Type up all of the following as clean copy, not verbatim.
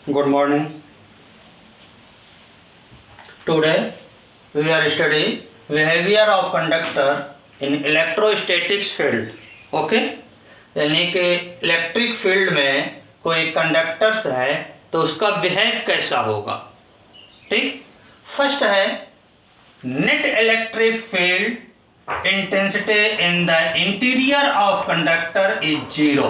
Good morning. Today we are studying behavior of conductor in electrostatics field. Okay? यानी कि electric field में कोई conductors है तो उसका बिहेव कैसा होगा. ठीक. फर्स्ट है net electric field intensity in the interior of conductor is zero.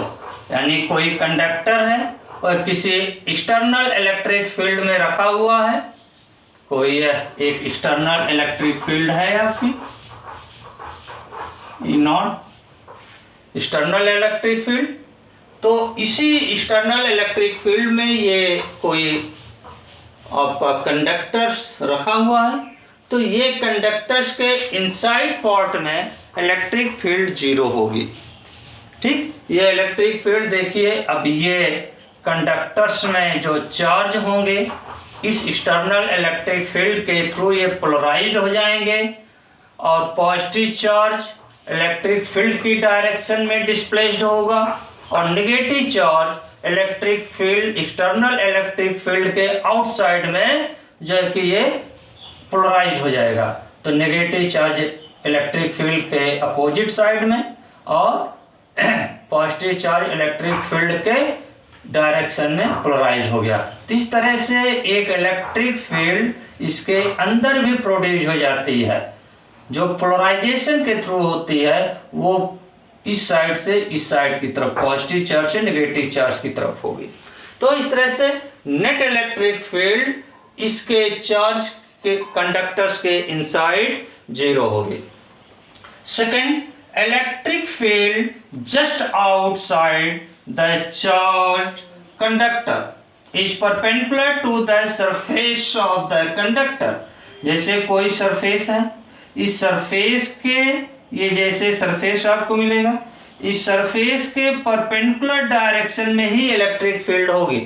यानी कोई कंडक्टर है और किसी एक्सटर्नल इलेक्ट्रिक फील्ड में रखा हुआ है. कोई एक एक्सटर्नल इलेक्ट्रिक फील्ड है आपकी नॉट एक्सटर्नल इलेक्ट्रिक फील्ड. तो इसी एक्सटर्नल इलेक्ट्रिक फील्ड में ये कोई आपका कंडक्टर्स रखा हुआ है. तो ये कंडक्टर्स के इनसाइड पार्ट में इलेक्ट्रिक फील्ड जीरो होगी. ठीक. ये इलेक्ट्रिक फील्ड देखिए. अब ये कंडक्टर्स में जो चार्ज होंगे इस एक्सटर्नल इलेक्ट्रिक फील्ड के थ्रू ये पोलराइज्ड हो जाएंगे और पॉजिटिव चार्ज इलेक्ट्रिक फील्ड की डायरेक्शन में डिस्प्लेस्ड होगा और negative charge electric field external electric field के आउटसाइड में जो है कि ये पोलराइज्ड हो जाएगा. तो नेगेटिव चार्ज इलेक्ट्रिक फील्ड के अपोजिट साइड में और पॉजिटिव चार्ज इलेक्ट्रिक फील्ड के डायरेक्शन में पोलराइज हो गया. तो इस तरह से एक इलेक्ट्रिक फील्ड इसके अंदर भी प्रोड्यूस हो जाती है. जो पोलराइजेशन के थ्रू होती है वो इस साइड से इस साइड की तरफ पॉजिटिव चार्ज से नेगेटिव चार्ज की तरफ होगी. तो इस तरह से नेट इलेक्ट्रिक फील्ड इसके चार्ज के कंडक्टर्स के इनसाइड जीरो होगी. Second, electric field just outside the charged conductor is perpendicular to the surface of the conductor. जैसे कोई सरफेस है, इस सरफेस के ये जैसे सरफेस आपको मिलेगा, इस सरफेस के परपेंडिकुलर डायरेक्शन में ही इलेक्ट्रिक फील्ड होगी.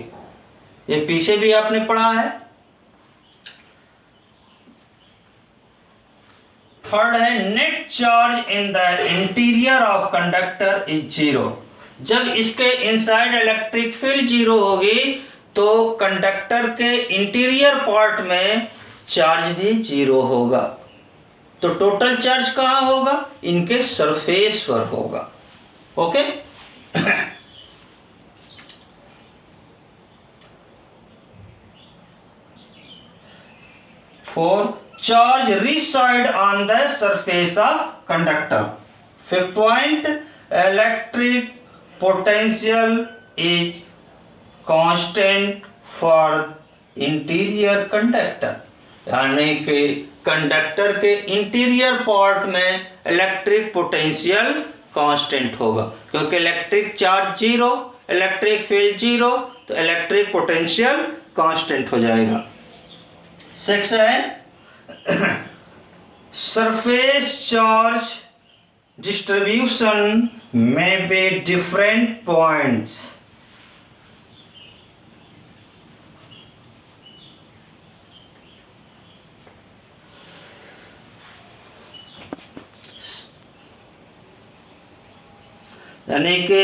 ये पीछे भी आपने पढ़ा है. थर्ड है net charge in the interior of conductor is zero. जब इसके इनसाइड इलेक्ट्रिक फील्ड जीरो होगी तो कंडक्टर के इंटीरियर पार्ट में चार्ज भी जीरो होगा. तो टोटल चार्ज कहाँ होगा? इनके सरफेस पर होगा. Okay. Four, charge reside on the surface of conductor. Fifth point, electric potential is constant for interior conductor. यानी कि कंडक्टर के इंटीरियर पार्ट में इलेक्ट्रिक पोटेंशियल कांस्टेंट होगा क्योंकि electric charge zero, electric field zero, तो electric potential constant हो जाएगा. Six है surface charge distribution may be different points. यानी कि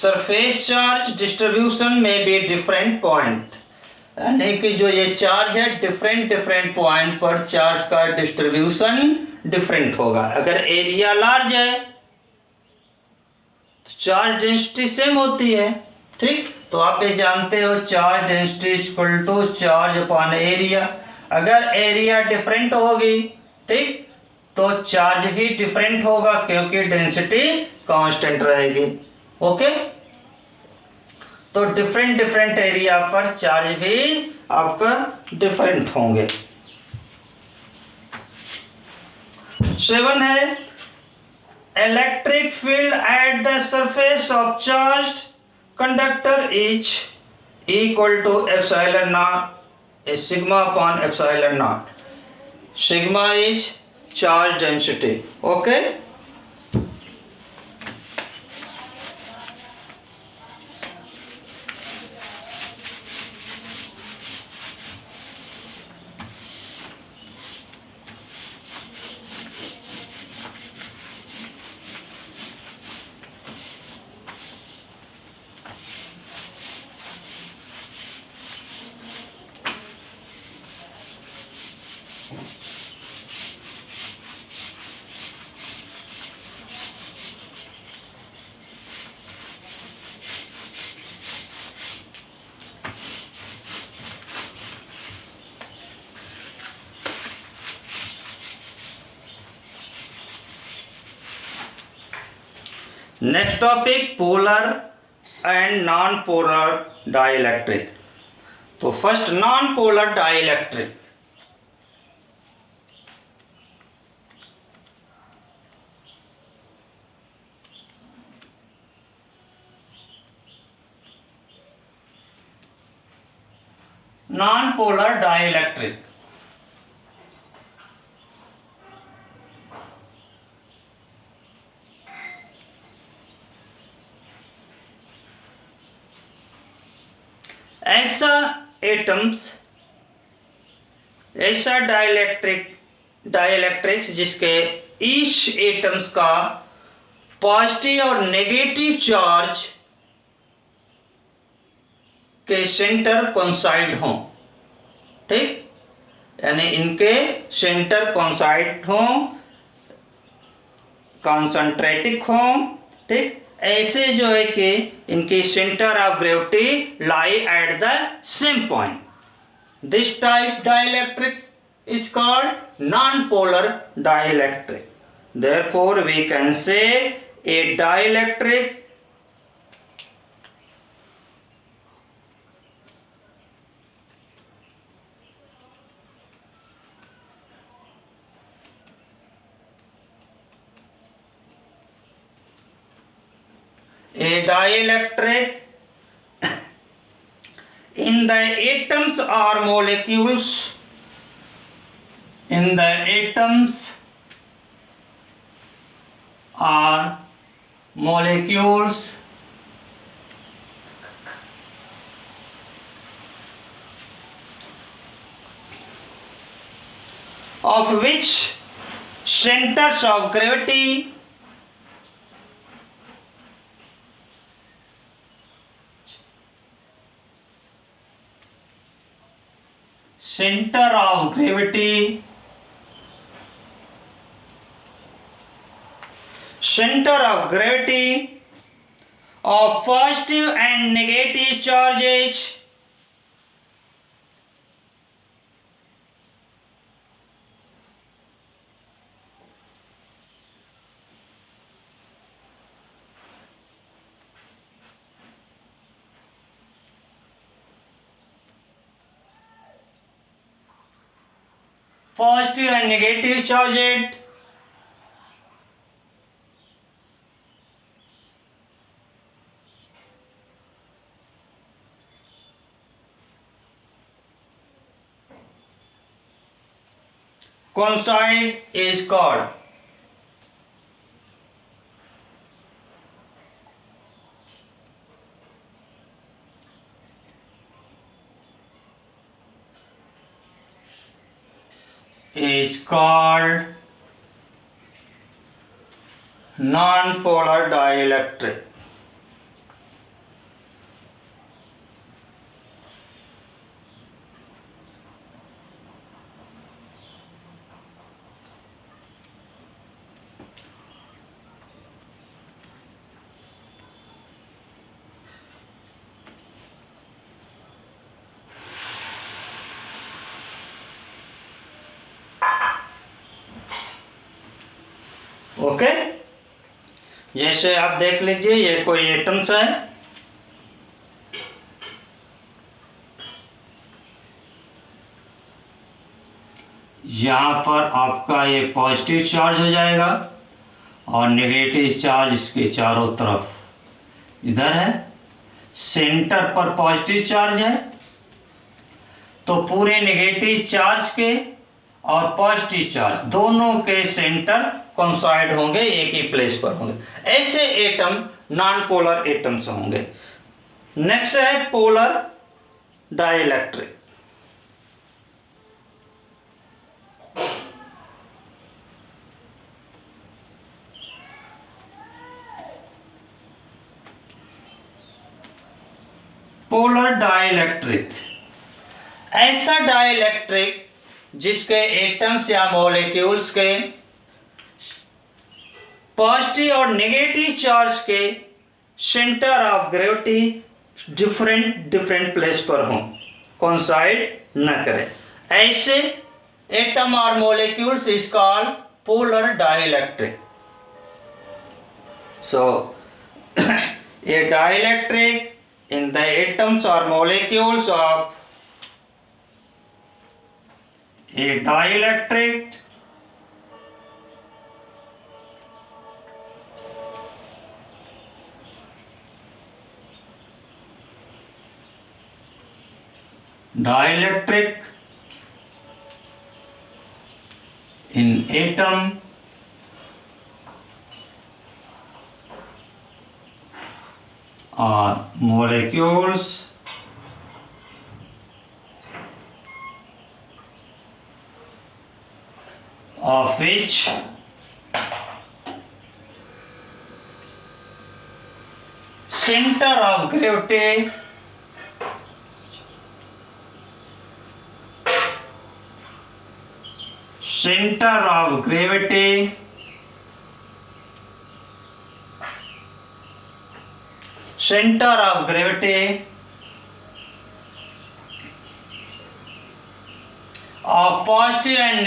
सरफेस चार्ज डिस्ट्रीब्यूशन में भी डिफरेंट पॉइंट. यानी कि जो ये चार्ज है डिफरेंट पॉइंट पर चार्ज का डिस्ट्रीब्यूशन डिफरेंट होगा. अगर एरिया लार्ज है तो चार्ज डेंसिटी सेम होती है. ठीक. तो आप ये जानते हो charge density equal to charge upon area. अगर एरिया डिफरेंट होगी, ठीक, तो चार्ज भी डिफरेंट होगा क्योंकि डेंसिटी कांस्टेंट रहेगी. ओके. तो डिफरेंट एरिया पर चार्ज भी आपका डिफरेंट होंगे. 7 है electric field at the surface of charged conductor is equal to epsilon naught sigma upon epsilon naught. Sigma is charge density. Okay. Next topic polar and non polar dielectric. तो first non polar dielectric. Non polar dielectric ऐसा dielectrics जिसके each atoms का positive और negative charge के centre coincide हों, ठीक, यानी इनके सेंटर कोइंसाइड हों, कॉन्सेंट्रेटिक हों, ठीक, ऐसे जो है कि इनकी centre of gravity lie at the same point. This type dielectric is called non-polar dielectric. Therefore, we can say a dielectric in the atoms or molecules, in the atoms or molecules of which centers of gravity center of gravity of positive and negative charges positive and negative charges coincide is called non-polar dielectric. Okay, जैसे आप देख लीजिए ये कोई atoms है, यहाँ पर आपका ये पॉजिटिव चार्ज हो जाएगा और नेगेटिव चार्ज इसके चारों तरफ इधर है। सेंटर पर पॉजिटिव चार्ज है तो पूरे नेगेटिव चार्ज के और पॉजिटिव चार्ज दोनों के सेंटर कोइंसाइड होंगे, एक ही प्लेस पर होंगे। ऐसे एटम नॉन पोलर एटम्स होंगे। नेक्स्ट है पोलर डाइलेक्ट्रिक। पोलर डाइलेक्ट्रिक ऐसा डाइलेक्ट्रिक जिसके एटम्स या मॉलिक्यूल्स के पॉजिटिव और नेगेटिव चार्ज के centre of gravity different place पर हों, कोइंसाइड न करें। ऐसे एटम और molecules is called polar dielectric. So A dielectric in the atoms or molecules of a dielectric in atom or molecules of which center of gravity of positive and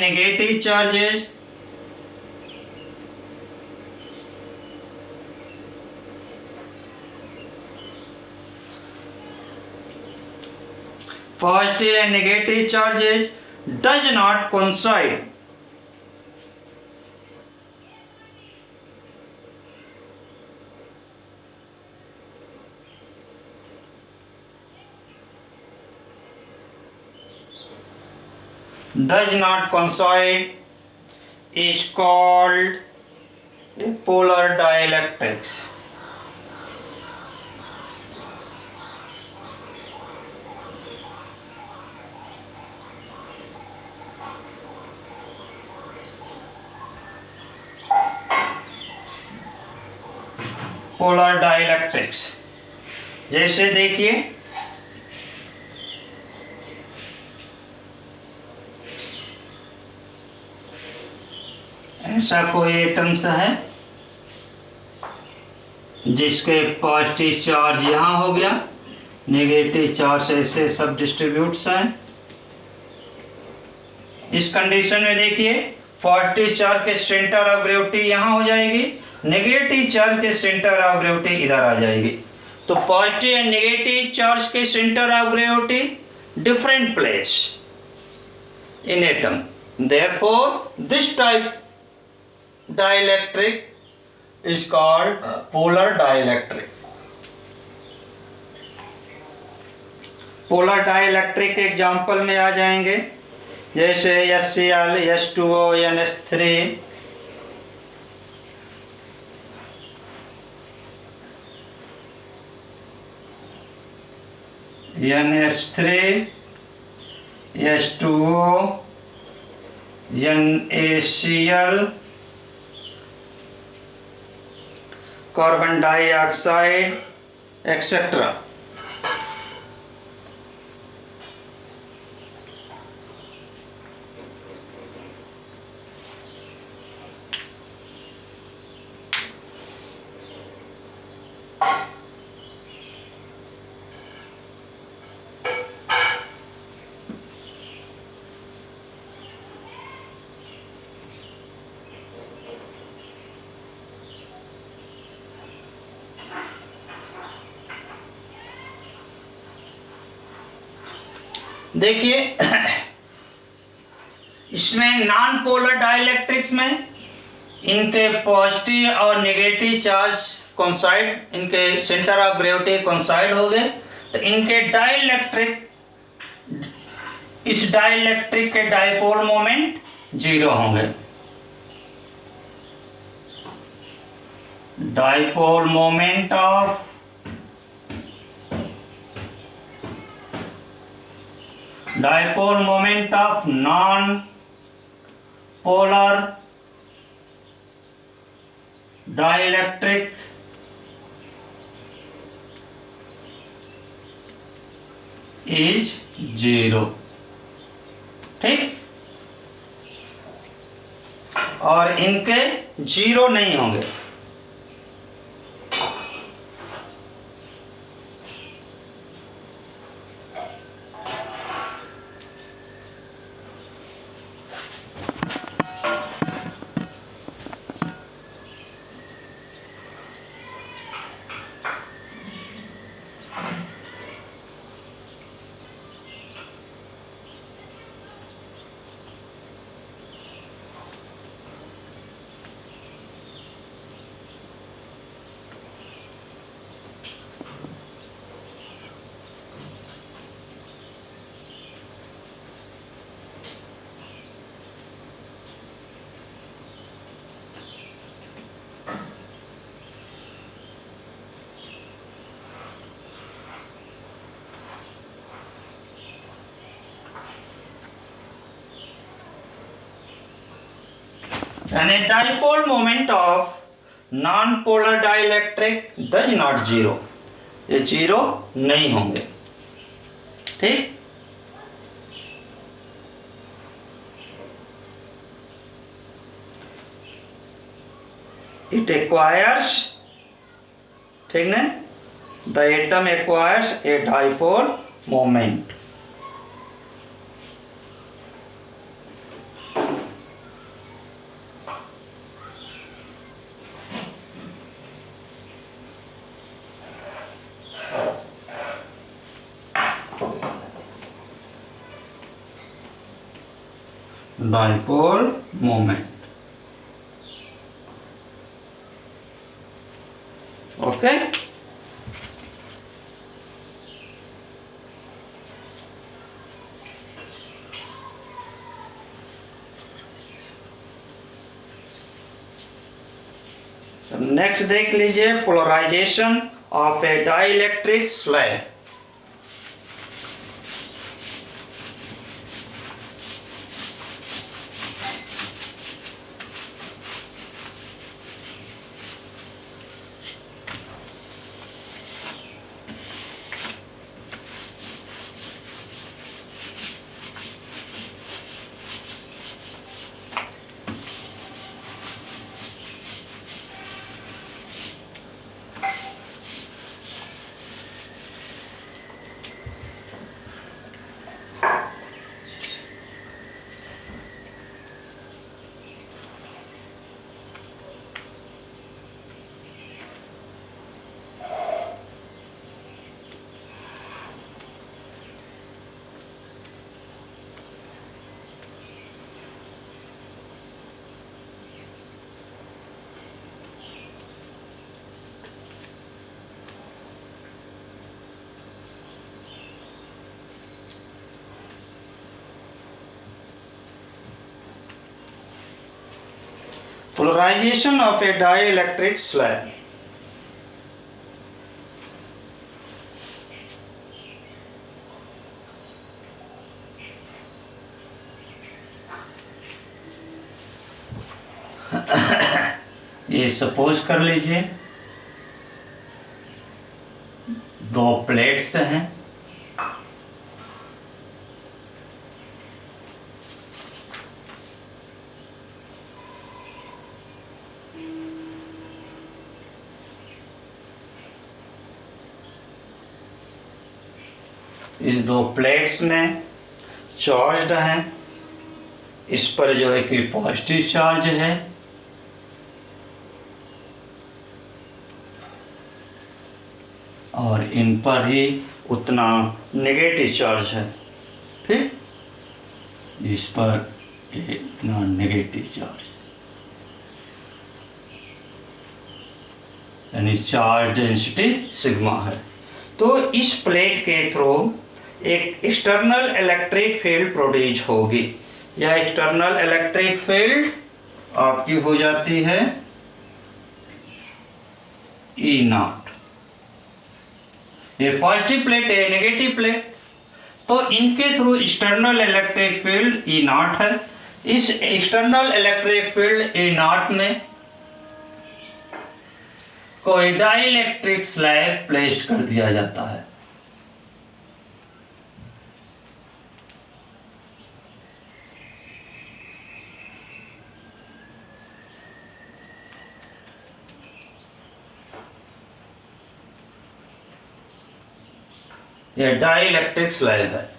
negative charges positive and negative charges does not coincide. Does not coincide is called a polar dielectrics. Polar dielectrics जैसे देखिए ऐसा कोई atoms है जिसके positive charge यहाँ हो गया, negative charge ऐसे सब डिस्ट्रीब्यूट्स हैं। इस कंडीशन में देखिए पॉजिटिव चार्ज के सेंटर ऑफ ग्रेविटी यहाँ हो जाएगी, नेगेटिव चार्ज के सेंटर ऑफ ग्रेविटी इधर आ जाएगी। तो पॉजिटिव एंड नेगेटिव चार्ज के centre of gravity different place in atom, therefore this type dielectric is called polar dielectric. Polar dielectric example में आ जाएंगे जैसे HCl, H2O, NH3, NH3, H2O, NaCl, carbon dioxide etcetera. देखिए इसमें non polar dielectrics में इनके positive और negative charge coincide, इनके centre of gravity coincide हो गए, तो इनके डाइलेक्ट्रिक, इस डाइलेक्ट्रिक के डाइपोल मोमेंट जीरो होंगे। Dipole moment of non polar dielectric is zero. ठीक, और इनके जीरो नहीं होंगे। And a dipole moment of non-polar dielectric does not zero, ये जीरो नहीं होंगे। ठीक, it acquires, ठीक ना, the atom acquires a dipole moment। dipole moment, okay। Next देख लीजिए polarization of a dielectric slab. Polarization of a dielectric slab। ये suppose कर लीजिए दो प्लेट्स हैं, इस दो प्लेट्स में चार्ज्ड हैं, इस पर जो है कि पॉजिटिव चार्ज है और इन पर ही उतना नेगेटिव चार्ज है। ठीक, इस पर इतना नेगेटिव चार्ज, यानी चार्ज डेंसिटी सिग्मा है। तो इस प्लेट के थ्रू एक एक्सटर्नल इलेक्ट्रिक फील्ड प्रोड्यूस होगी। यह एक्सटर्नल इलेक्ट्रिक फील्ड आपकी हो जाती है E0। ये पॉजिटिव प्लेट है, नेगेटिव प्लेट, तो इनके through external electric field E0 है। इस एक्सटर्नल इलेक्ट्रिक फील्ड E0 में कोई डाइलेक्ट्रिक स्लैब प्लेस्ड कर दिया जाता है। ये डाइलेक्ट्रिक स्लैब है।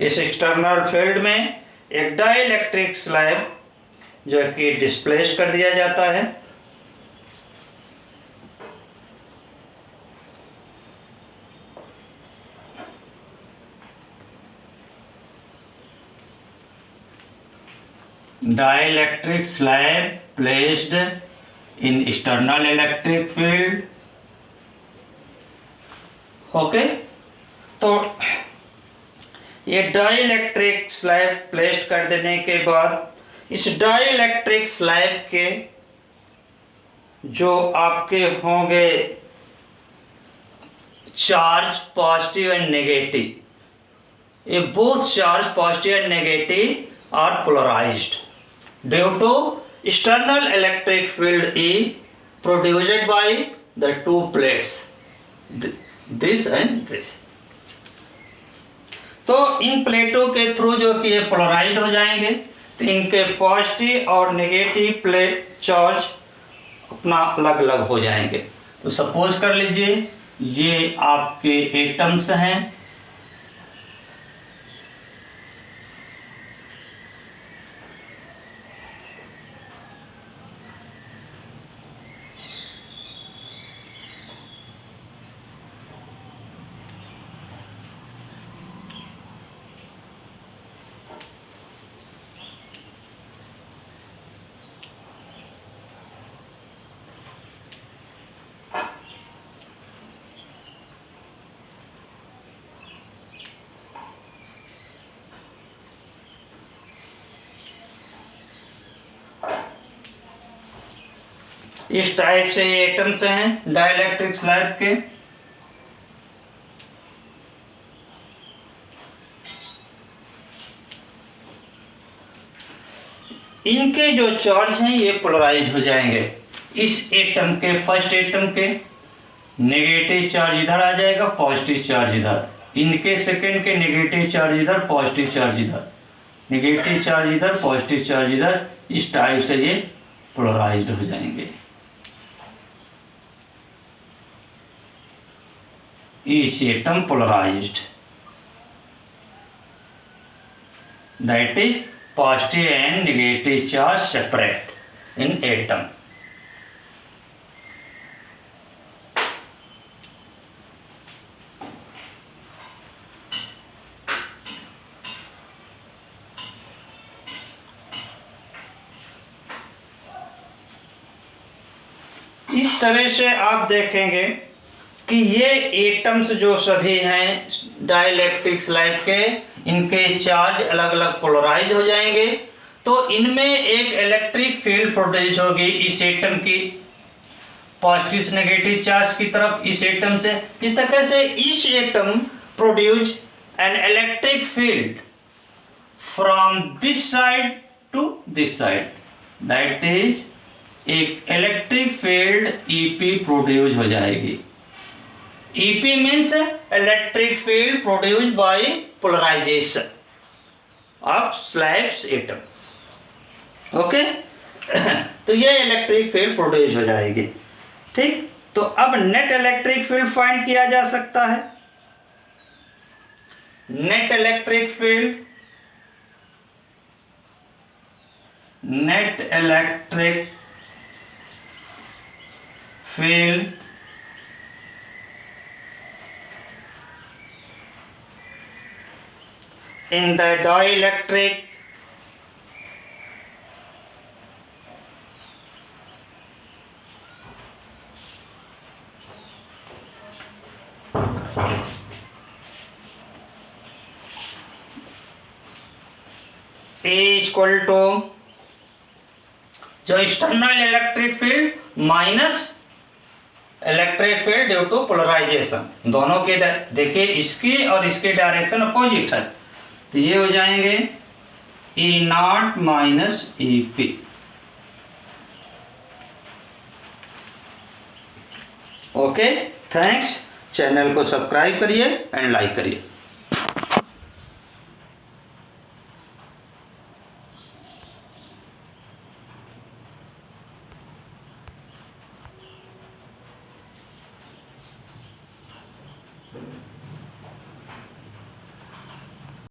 इस एक्सटर्नल फील्ड में एक डाइलेक्ट्रिक स्लैब जो कि डिस्प्लेस कर दिया जाता है। Dielectric slab placed in external electric field। Okay, तो ये डाइलेक्ट्रिक स्लैब प्लेस कर देने के बाद इस डाइलेक्ट्रिक स्लैब के जो आपके होंगे चार्ज पॉजिटिव एंड नेगेटिव, ये both charge positive and negative are polarized due to external electric field E produced by the two plates, this and this। तो इन प्लेटों के थ्रू जो कि ये पोलराइज्ड हो जाएंगे, तो इनके पॉजिटिव और नेगेटिव प्लेट चार्ज अपना अलग अलग हो जाएंगे। तो सपोज कर लीजिए ये आपके एटम्स हैं, इस टाइप से ये एटम्स हैं डाइलेक्ट्रिक स्लैब के। इनके जो चार्ज हैं ये पोलराइज हो जाएंगे। इस एटम के फर्स्ट एटम के नेगेटिव चार्ज इधर आ जाएगा, पॉजिटिव चार्ज इधर। इनके सेकंड के नेगेटिव चार्ज इधर, पॉजिटिव चार्ज इधर, नेगेटिव चार्ज इधर, पॉजिटिव चार्ज इधर। इस टाइप से ये पोलराइज्ड हो जाएंगे। Each atom polarized, that is positive and negative charge separate in atom। इस तरह से आप देखेंगे कि ये एटम्स जो सभी हैं डाइलेक्ट्रिक स्लैब के, इनके चार्ज अलग अलग पोलराइज हो जाएंगे। तो इनमें एक इलेक्ट्रिक फील्ड प्रोड्यूस होगी इस एटम की पॉजिटिव नेगेटिव चार्ज की तरफ, इस एटम से। इस तरह से each atom produce an electric field from this side to this side, that is एक इलेक्ट्रिक फील्ड ईपी प्रोड्यूस हो जाएगी। EP means electric field produced by polarization of slabs atom। Okay, तो ये इलेक्ट्रिक फील्ड प्रोड्यूस हो जाएगी। ठीक, तो अब नेट इलेक्ट्रिक फील्ड फाइंड किया जा सकता है। Net electric field, net electric field in the dielectric is equal to जो external electric field minus electric field due to polarisation. दोनों के देखिए इसकी और इसकी डायरेक्शन अपोजिट है, तो ये हो जाएंगे E0 minus EP। Okay, thanks. Channel को सब्सक्राइब करिए एंड लाइक करिए।